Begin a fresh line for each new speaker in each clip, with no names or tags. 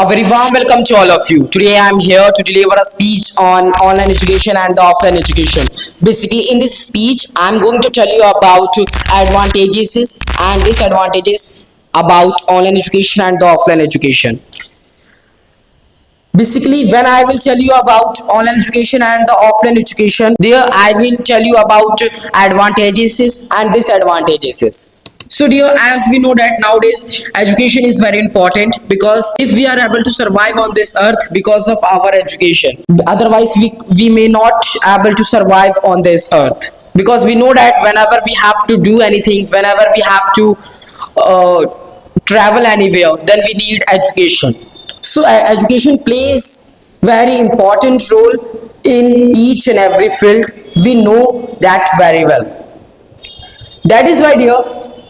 A very warm welcome to all of you. Today I am here to deliver a speech on online education and the offline education. Basically, in this speech, I am going to tell you about advantages and disadvantages about online education and the offline education. Basically, when I will tell you about online education and the offline education, there I will tell you about advantages and disadvantages. So dear, as we know that nowadays education is very important, because if we are able to survive on this earth because of our education, otherwise we may not able to survive on this earth, because we know that whenever we have to do anything, whenever we have to uh, travel anywhere, then we need education. So education plays very important role in each and every field. We know that very well. That is why, dear,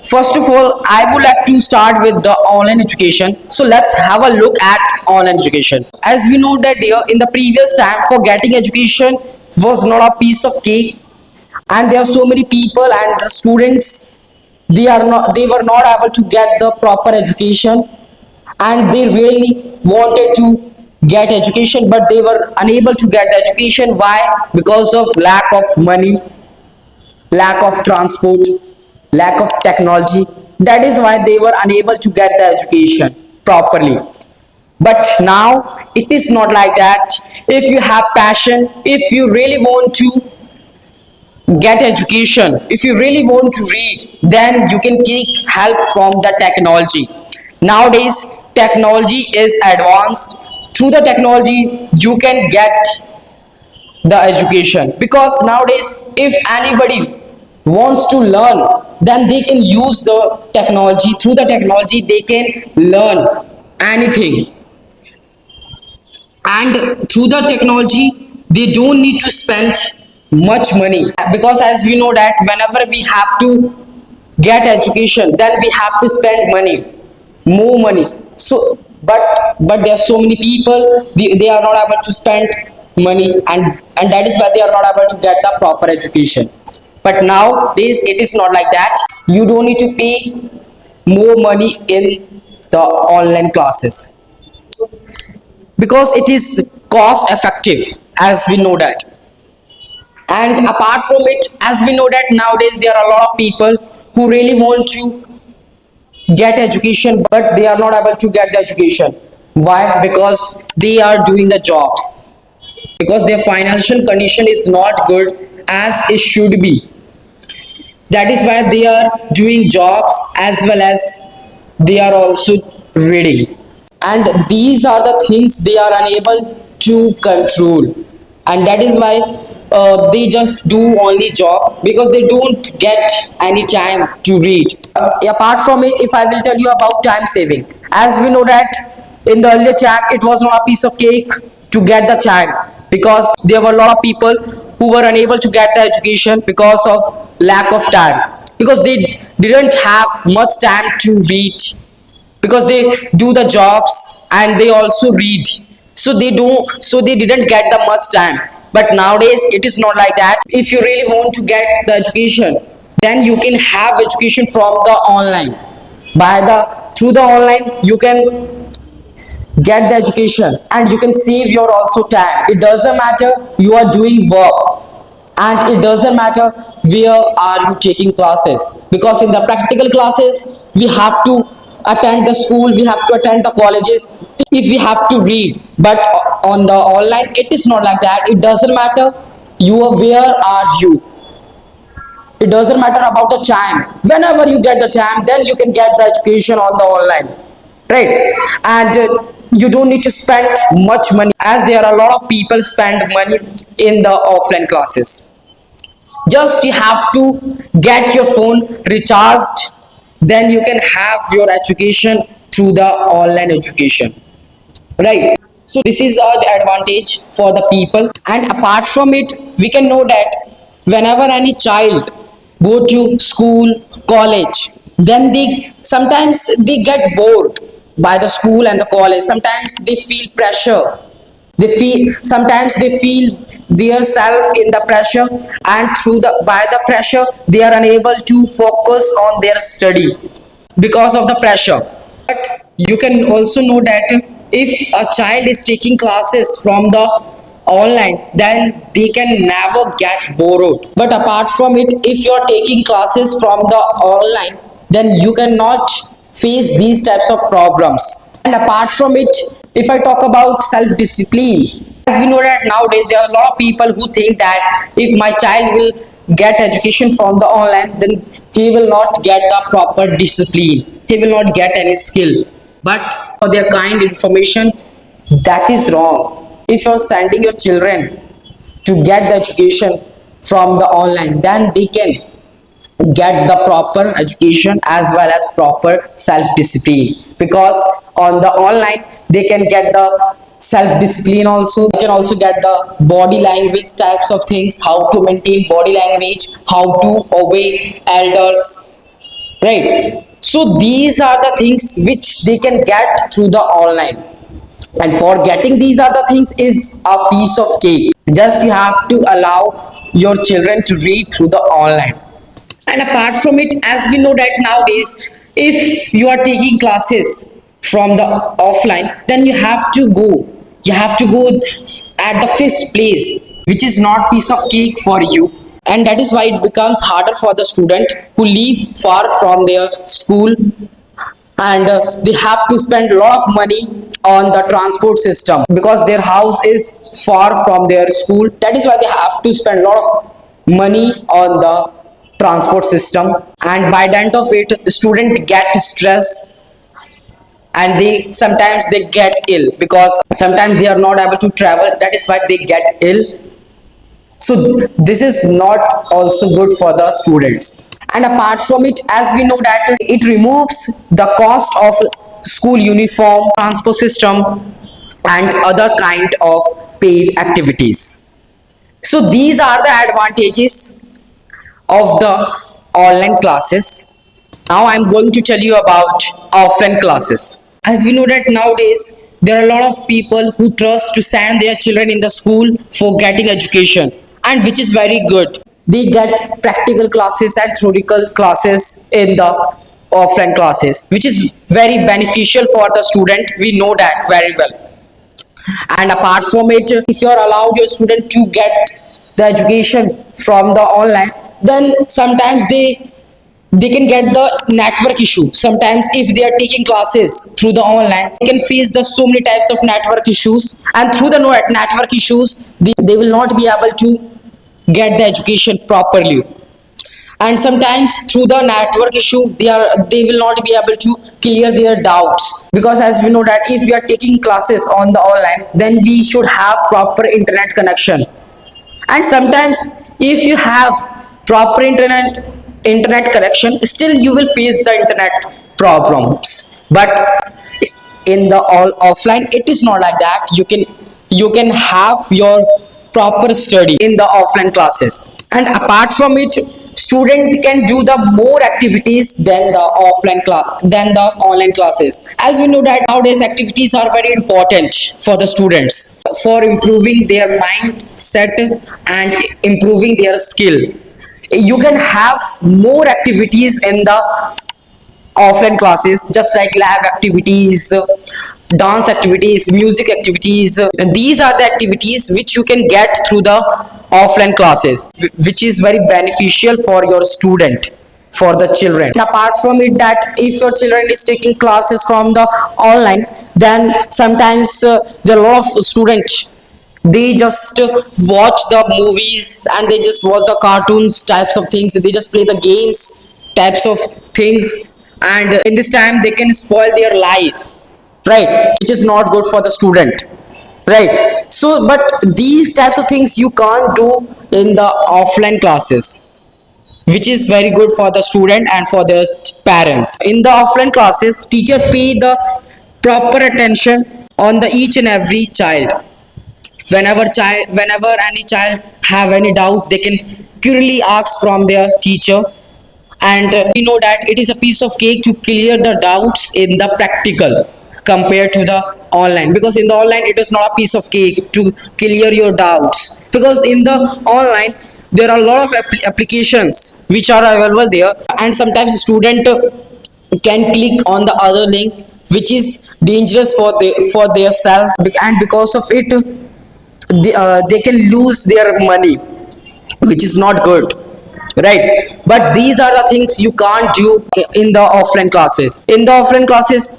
first of all, I would like to start with the online education. So let's have a look at online education. As we know that, dear, in the previous time, for getting education was not a piece of cake, and there are so many people and the students, they were not able to get the proper education, and they really wanted to get education, but they were unable to get the education. Why? Because of lack of money, lack of transport, lack of technology. That is why they were unable to get the education properly. But now it is not like that. If you have passion, if you really want to get education, if you really want to read, then you can take help from the technology. Nowadays technology is advanced. Through the technology you can get the education, because nowadays if anybody wants to learn, then they can use the technology. Through the technology they can learn anything, and through the technology they don't need to spend much money, because as we know that whenever we have to get education, then we have to spend money, more money. So but there are so many people, they are not able to spend money, and that is why they are not able to get the proper education. But nowadays it is not like that. You don't need to pay more money in the online classes, because it is cost effective, as we know that. And apart from it, as we know that nowadays there are a lot of people who really want to get education, but they are not able to get the education. Why? Because they are doing the jobs, because their financial condition is not good as it should be. That is why they are doing jobs as well as they are also reading, and these are the things they are unable to control. And that is why they just do only job, because they don't get any time to read. Apart from it, if I will tell you about time saving, as we know that in the earlier time it was not a piece of cake to get the time, because there were a lot of people who were unable to get the education because of lack of time, because they didn't have much time to read, because they do the jobs and they also read, so they didn't get the much time. But nowadays it is not like that. If you really want to get the education, then you can have education from the online. By the through the online you can get the education, and you can save your also time. It doesn't matter you are doing work, and it doesn't matter where are you taking classes, because in the practical classes we have to attend the school, we have to attend the colleges, if we have to read. But on the online it is not like that. It doesn't matter you are where are you, it doesn't matter about the time. Whenever you get the time, then you can get the education on the online, right? And you don't need to spend much money, as there are a lot of people spend money in the offline classes. Just you have to get your phone recharged, then you can have your education through the online education, right? So this is the advantage for the people. And apart from it, we can know that whenever any child go to school, college, then they sometimes they get bored by the school and the college. Sometimes they feel pressure, they feel, sometimes they feel their self in the pressure, and through the by the pressure they are unable to focus on their study because of the pressure. But you can also know that if a child is taking classes from the online, then they can never get borrowed. But apart from it, if you are taking classes from the online, then you cannot face these types of problems. And apart from it, if I talk about self discipline, as we know that nowadays there are a lot of people who think that if my child will get education from the online, then he will not get the proper discipline, he will not get any skill. But for their kind information, that is wrong. If you're sending your children to get the education from the online, then they can get the proper education as well as proper self discipline, because on the online they can get the self discipline, also they can also get the body language types of things, how to maintain body language, how to obey elders, right? So these are the things which they can get through the online, and for getting these are the things is a piece of cake. Just you have to allow your children to read through the online. And apart from it, as we know that nowadays, if you are taking classes from the offline, then you have to go at the first place, which is not piece of cake for you. And that is why it becomes harder for the student who live far from their school, and they have to spend a lot of money on the transport system because their house is far from their school. That is why they have to spend a lot of money on the transport system, and by dint of it the student get stress, and they get ill because sometimes they are not able to travel. That is why they get ill. So this is not also good for the students. And apart from it, as we know that it removes the cost of school uniform, transport system, and other kind of paid activities. So these are the advantages of the online classes. Now I'm going to tell you about offline classes. As we know that nowadays there are a lot of people who trust to send their children in the school for getting education, and which is very good. They get practical classes and theoretical classes in the offline classes, which is very beneficial for the student. We know that very well. And apart from it, if you are allowed your student to get the education from the online, then sometimes they can get the network issue. Sometimes if they are taking classes through the online, they can face the so many types of network issues, and through the network issues they will not be able to get the education properly. And sometimes through the network issue they will not be able to clear their doubts, because as we know that if we are taking classes on the online, then we should have proper internet connection. And sometimes if you have proper internet connection, still you will face the internet problems. But in the all offline it is not like that. You can have your proper study in the offline classes. And apart from it, student can do the more activities than the online classes. As we know that nowadays activities are very important for the students for improving their mindset and improving their skill. You can have more activities in the offline classes, just like lab activities, dance activities, music activities. And these are the activities which you can get through the offline classes, which is very beneficial for your student, for the children. And apart from it, that if your children is taking classes from the online, then sometimes there are a lot of students, they just watch the movies and they just watch the cartoons types of things, they just play the games types of things, and in this time they can spoil their life, right? Which is not good for the student, right? So but these types of things you can't do in the offline classes, which is very good for the student and for their parents. In the offline classes, teacher pay the proper attention on the each and every child. Whenever any child have any doubt, they can clearly ask from their teacher. And we know that it is a piece of cake to clear the doubts in the practical compared to the online, because in the online it is not a piece of cake to clear your doubts, because in the online there are a lot of applications which are available there, and sometimes student can click on the other link which is dangerous for their self, and because of it they can lose their money, which is not good, right? But these are the things you can't do in the offline classes. In the offline classes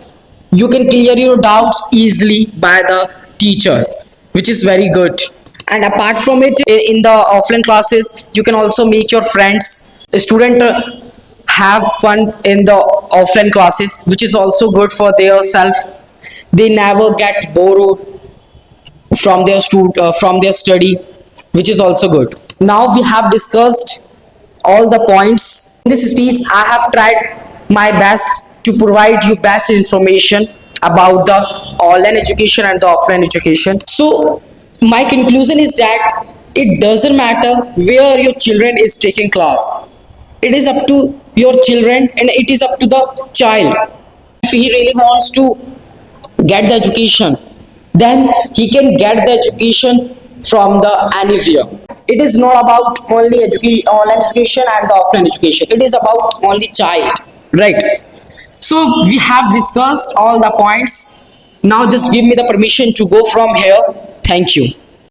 you can clear your doubts easily by the teachers, which is very good. And apart from it, in the offline classes you can also make your friends. A student have fun in the offline classes, which is also good for their self. They never get bored from their study, which is also good. Now we have discussed all the points. In this speech I have tried my best to provide you best information about the online education and the offline education. So my conclusion is that it doesn't matter where your children is taking class. It is up to your children and it is up to the child. If he really wants to get the education, then he can get the education from the anywhere. It is not about only education, online education and the offline education. It is about only child, right? So we have discussed all the points. Now just give me the permission to go from here. Thank you.